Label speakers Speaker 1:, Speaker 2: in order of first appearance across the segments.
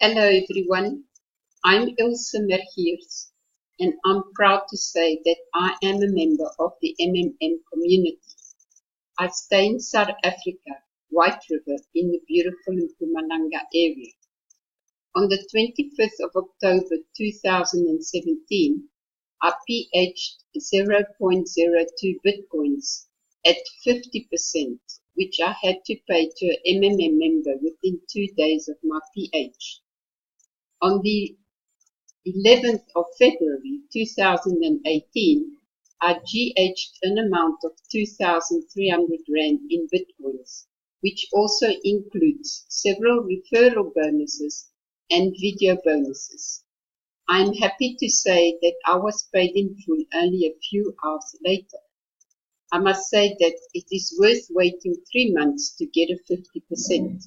Speaker 1: Hello everyone, I'm Ilse Mergiers and I'm proud to say that I am a member of the MMM community. I stay in South Africa, White River, in the beautiful Mpumalanga area. On the 25th of October 2017, I PH'd 0.02 bitcoins at 50%, which I had to pay to an MMM member within 2 days of my PH. On the 11th of February 2018, I GH'd an amount of 2,300 Rand in bitcoins, which also includes several referral bonuses and video bonuses. I am happy to say that I was paid in full only a few hours later. I must say that it is worth waiting 3 months to get a 50%.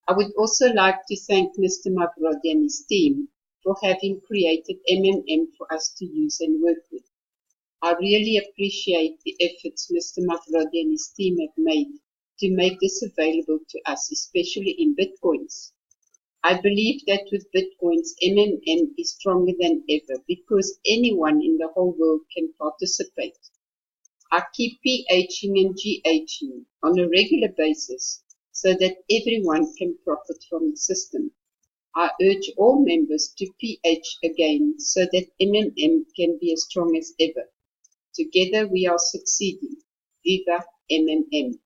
Speaker 1: I would also like to thank Mr. Mavrodi and his team for having created MMM for us to use and work with. I really appreciate the efforts Mr. Mavrodi and his team have made to make this available to us, especially in bitcoins. I believe that with bitcoins, MMM is stronger than ever because anyone in the whole world can participate. I keep PHing and GHing on a regular basis so that everyone can profit from the system. I urge all members to PH again so that MMM can be as strong as ever. Together we are succeeding. Viva MMM.